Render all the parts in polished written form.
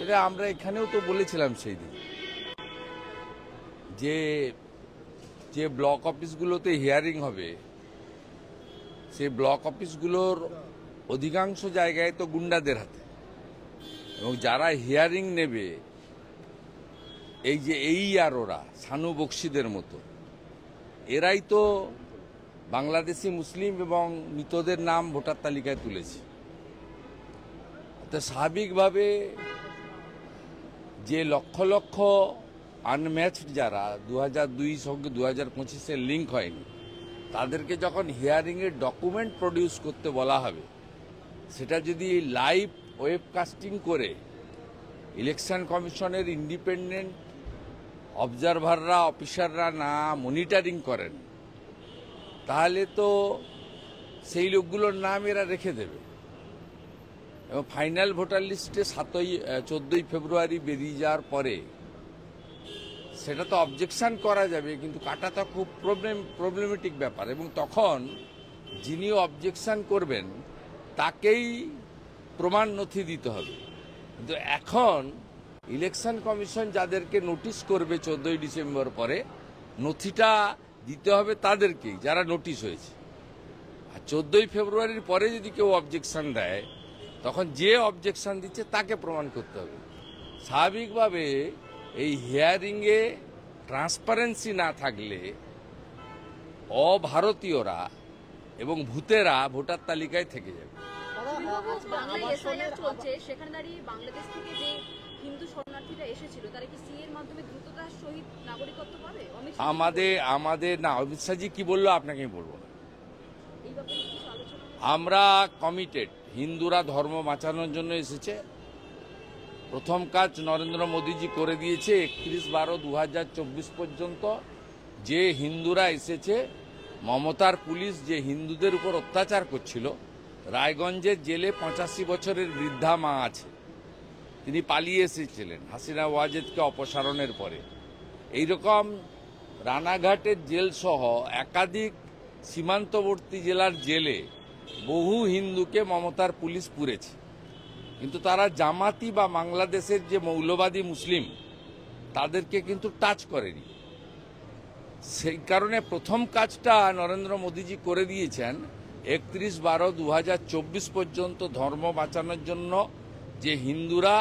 সেটা আমরা এখানেও তো বলেছিলাম সেই দিন যে যে ব্লক অফিসগুলোতে হিয়ারিং হবে সেই ব্লক অফিসগুলোর অধিকাংশ জায়গায় তো গুন্ডাদের হাতে, এবং যারা হিয়ারিং নেবে এই যে আর ওরা সানু বক্সিদের মতো এরাই তো বাংলাদেশি মুসলিম এবং মৃতদের নাম ভোটার তালিকায় তুলেছে। তো স্বাভাবিকভাবে যে লক্ষ লক্ষ আনম্যাচড যারা 2002 সঙ্গে 2025-এর লিঙ্ক হয়নি তাদেরকে যখন হিয়ারিংয়ের ডকুমেন্ট প্রডিউস করতে বলা হবে, সেটা যদি লাইভ ওয়েবকাস্টিং করে ইলেকশন কমিশনের ইন্ডিপেন্ডেন্ট অবজারভাররা অফিসাররা না মনিটরিং করেন, তাহলে তো সেই লোকগুলোর নাম এরা রেখে দেবে এবং ফাইনাল ভোটার লিস্টে 14ই ফেব্রুয়ারি বেরিয়ে যাওয়ার পরে সেটা তো অবজেকশন করা যাবে, কিন্তু কাটা তো খুব প্রবলেমেটিক ব্যাপার, এবং তখন যিনি অবজেকশন করবেন তাকেই প্রমাণ নথি দিতে হবে। কিন্তু এখন ইলেকশন কমিশন যাদেরকে নোটিশ করবে 14ই ডিসেম্বর পরে, নথিটা দিতে হবে তাদেরকেই যারা নোটিশ হয়েছে। আর 14ই ফেব্রুয়ারির পরে যদি কেউ অবজেকশন দেয় তখন যে অবজেকশন দিচ্ছে তাকে প্রমাণ করতে হবে। স্বাভাবিকভাবে এই হিয়ারিংয়ে ট্রান্সপারেন্সি না থাকলে অভারতীয়রা এবং ভূতেরা ভোটার তালিকায় থেকে যাবে। আমাদের না, অমিত শাহজি কি বললো আপনাকে বলবো না। আমরা কমিটেড, হিন্দুরা ধর্ম বাঁচানোর জন্য এসেছে। প্রথম কাজ নরেন্দ্র মোদীজি করে দিয়েছে, 31/12/2024 পর্যন্ত যে হিন্দুরা এসেছে, মমতার পুলিশ যে হিন্দুদের উপর অত্যাচার করছিল, রায়গঞ্জের জেলে 85 বছরের বৃদ্ধা মা আছে, তিনি পালিয়ে এসেছিলেন হাসিনা ওয়াজেদকে অপসারণের পরে। এইরকম রানাঘাটের জেল সহ একাধিক সীমান্তবর্তী জেলার জেলে বহু হিন্দুকে মমতার পুলিশ পুরেছে, কিন্তু তারা জামাতি বা বাংলাদেশের যে মৌলবাদী মুসলিম তাদেরকে কিন্তু টাচ করেনি। সেই কারণে প্রথম কাজটা নরেন্দ্র মোদীজি করে দিয়েছেন, 31/12/2024 পর্যন্ত ধর্ম বাঁচানোর জন্য যে হিন্দুরা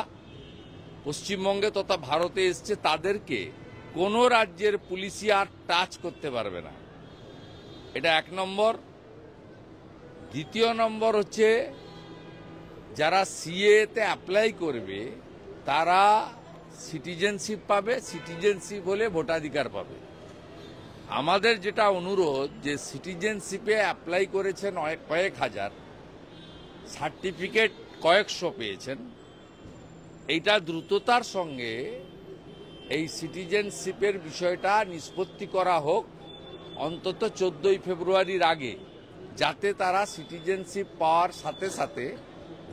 পশ্চিমবঙ্গে তথা ভারতে এসছে তাদেরকে কোনো রাজ্যের পুলিশই আর টাচ করতে পারবে না। এটা 1 নম্বর। দ্বিতীয় নম্বর হচ্ছে, যারা সিএতে অ্যাপ্লাই করবে তারা সিটিজেনশিপ পাবে, সিটিজেনশিপ হলে ভোটাধিকার পাবে। আমাদের যেটা অনুরোধ, যে সিটিজেনশিপে অ্যাপ্লাই করেছেন কয়েক হাজার, সার্টিফিকেট কয়েকশো পেয়েছেন, এইটা দ্রুততার সঙ্গে এই সিটিজেনশিপের বিষয়টা নিষ্পত্তি করা হোক অন্তত 14ই ফেব্রুয়ারির আগে, যাতে তারা সিটিজেনশিপ পাওয়ার সাথে সাথে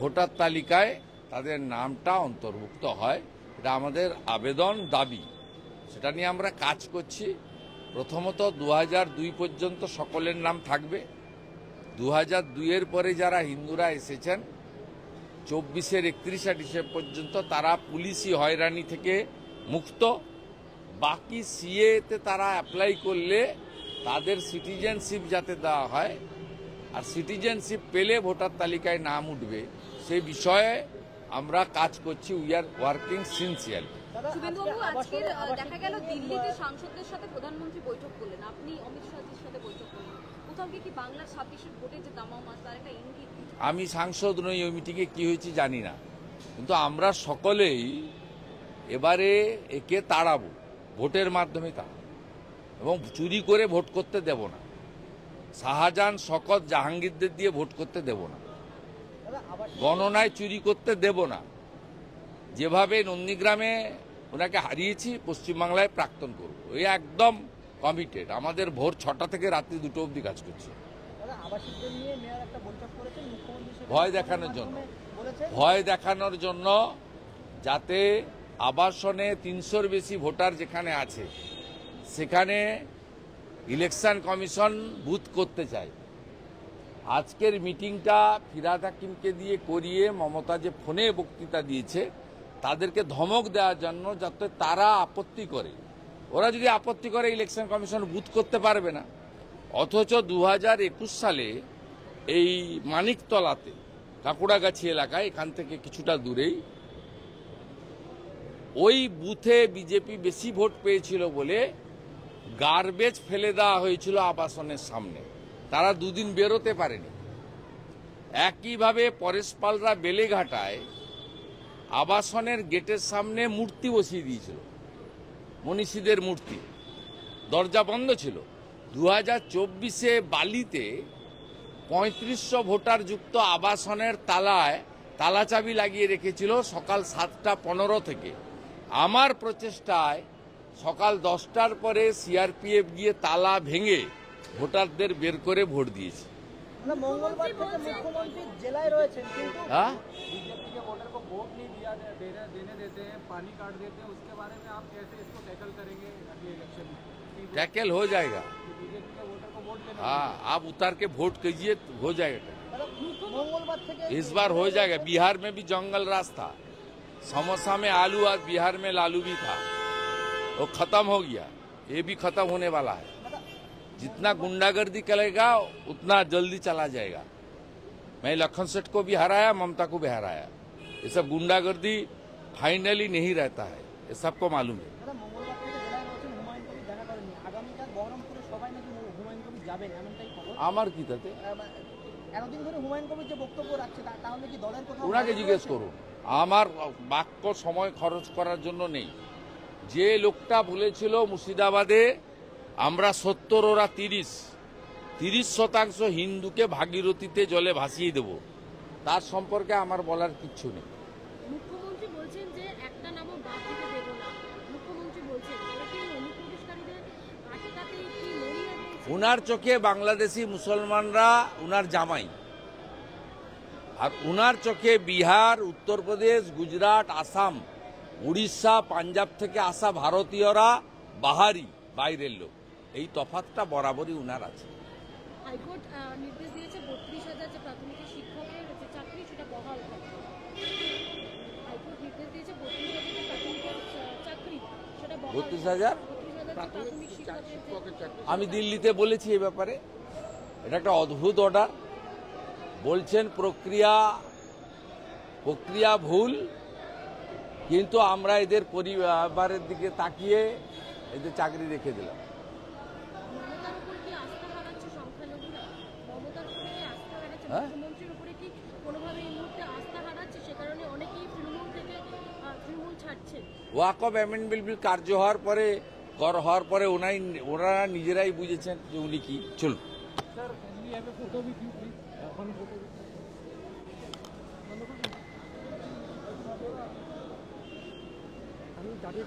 ভোটার তালিকায় তাদের নামটা অন্তর্ভুক্ত হয়। এটা আমাদের আবেদন, দাবি, সেটা নিয়ে আমরা কাজ করছি। প্রথমত 2002 পর্যন্ত সকলের নাম থাকবে। 2002-এর পরে যারা হিন্দুরা এসেছেন 24-এর 31 ডিসেম্বর পর্যন্ত তারা পুলিশি হয়রানি থেকে মুক্ত। বাকি সিএতে তারা অ্যাপ্লাই করলে তাদের সিটিজেনশিপ যাতে দেওয়া হয়, আর সিটিজেনশিপ পেলে ভোটার তালিকায় নাম উঠবে, সেই বিষয়ে আমরা কাজ করছি। We are working sincerely. দেখা গেল দিল্লিতে সাংসদদের সাথে প্রধানমন্ত্রী বৈঠক করলেন, আপনি অমিত শাহজির সাথে বৈঠক করলেন, কোথাও কি বাংলার 26-এর ভোটে যে দামাও মাছ তার একটা ইঙ্গিত? আমি সাংসদ নই, ওই মিটিংয়ে কি হয়েছে জানি না, কিন্তু আমরা সকলেই এবারে একে তাড়াবো, ভোটের মাধ্যমে তাড়াবো, এবং চুরি করে ভোট করতে দেব না। শাহজাহান, শকত, জাহাঙ্গীরদের দিয়ে ভোট করতে দেব না, গণনায় চুরি করতে দেব না। যেভাবে নন্দীগ্রামে ওনাকে হারিয়েছি, পশ্চিমবাংলায় প্রাক্তন করব, এই একদম কমিটেড। আমাদের ভোর 6টা থেকে রাত্রি 2টো অবধি কাজ করছে। ভয় দেখানোর জন্য, ভয় দেখানোর জন্য, যাতে আবাসনে 300-র বেশি ভোটার যেখানে আছে সেখানে ইলেকশন কমিশন বুথ করতে চায়। আজকের মিটিংটা ফিরহাদ হাকিমকে দিয়ে করিয়ে মমতা যে ফোনে বক্তৃতা দিয়েছে তাদেরকে ধমক দেওয়ার জন্য, যাতে তারা আপত্তি করে। ওরা যদি আপত্তি করে ইলেকশন কমিশন বুথ করতে পারবে না। অথচ 2021 সালে এই মানিকতলাতে, কাকুড়াগাছি এলাকায়, এখান থেকে কিছুটা দূরেই, ওই বুথে বিজেপি বেশি ভোট পেয়েছিল বলে গার্বেজ ফেলে দেওয়া হয়েছিল আবাসনের সামনে। তারা দুদিন বেরোতে পারেনি। একইভাবে পরেশপালরা বেলেঘাটায় আবাসনের গেটের সামনে মূর্তি বসিয়ে দিয়েছিল, মনীষীদের মূর্তি, দরজা বন্ধ ছিল। 2024-এ বালিতে 3500 ভোটার যুক্ত আবাসনের তালায় তালাচাবি লাগিয়ে রেখেছিল সকাল 7:15 থেকে। আমার প্রচেষ্টায় সকাল 10টার পরে সিআরপিএফ গিয়ে তালা ভেঙে ভোটারদের বের করে ভোট দিয়েছে। मंगलवार থেকে মুখ্যমন্ত্রী জেলায় রয়েছেন, কিন্তু हाँ बीजेपी के वोटर को वोट नहीं देने देते हैं, पानी काट देते हैं, उसके बारे में आप कैसे इसको टैकल करेंगे अगले इलेक्शन में? टैकल हो जाएगा। बीजेपी के वोटर को वोट देने हाँ, आप उतार के वोट कीजिए, हो जाएगा। मंगलवार থেকে इस बार हो जाएगा। बिहार में भी जंगल राज था, समोसा में आलू, आज बिहार में लालू भी था, वो खत्म हो गया। ये भी खत्म होने वाला है। जितना गुंडागर्दी करेगा उतना जल्दी चला जाएगा। मैं लखन सेठ को भी हराया, ममता को भी हराया। ये सब गुंडागर्दी फाइनली नहीं रहता है, ये सबको मालूम है। मंगलवार থেকে জেলায় রয়েছেন, হুমায়ুন কবির দেখা করেননি। আগামীকাল বহরমপুরে সবাই নাকি হুমায়ুন কবির যাবেন, এমনটাই খবর। আমার কি তাতে? এতদিন ধরে হুমায়ুন কবির যে বক্তব্য রাখছে, তাহলে কি দলের কোথাও ওনাকে জিজ্ঞেস করুন। আমার বাক্য সময় খরচ করার জন্য নেই। যে লোকটা বলেছিল মুর্শিদাবাদে আমরা 70 ওরা 30% হিন্দুকে ভাগীরথীতে জলে ভাসিয়ে দেব, তার সম্পর্কে আমার বলার কিচ্ছু নেই। মুখ্যমন্ত্রী বলছেন যে একটা নামও বাদ দিতে দেব না। মুখ্যমন্ত্রী বলছেন তাহলে কি অনুপ্রবেশকারীদের আটকাতে কি মরিয়া রয়েছে? উনার চোখে বাংলাদেশি মুসলমানরা উনার জামাই, আর উনার চোখে বিহার, উত্তরপ্রদেশ, গুজরাট, আসাম, উড়িষ্যা, পাঞ্জাব থেকে আসা ভারতীয়রা বাহারি, বাইরের লোক। এই তফাৎটা বরাবরই উনার আছে। হাইকোর্ট নির্দেশ দিয়েছে 32,000 যে প্রাথমিক শিক্ষকের যে চাকরি সেটা বহাল থাকবে। হাইকোর্ট নির্দেশ দিয়েছে 32,000 যে প্রাথমিক চাকরি সেটা বহাল 32,000 প্রাথমিক শিক্ষকের আমি দিল্লিতে বলেছি এই ব্যাপারে। এটা একটা অদ্ভুত অর্ডার। বলছেন প্রক্রিয়া ভুল, কিন্তু আমরা এদের পরিবারের দিকে তাকিয়ে এদের চাকরি রেখে দিলাম। মমতার উপর কি আস্থা হারাচ্ছে সংখ্যালঘুরা? মমতার উপরে কি আস্থা হারাচ্ছে? হ্যাঁ? মুখ্যমন্ত্রীর উপরে কি কোনোভাবে এই মুহূর্তে আস্থা হারাচ্ছে? সে কারণে অনেকেই তৃণমূল থেকে তৃণমূল ছাড়ছে। ওয়াকফ অ্যামেন্ডমেন্ট বিল কার্য হওয়ার পরে ওনারা নিজেরাই বুঝেছেন যে উনি কি। চলুন। Sir can we have a photo with you please? One photo আমি দাঁড়িয়ে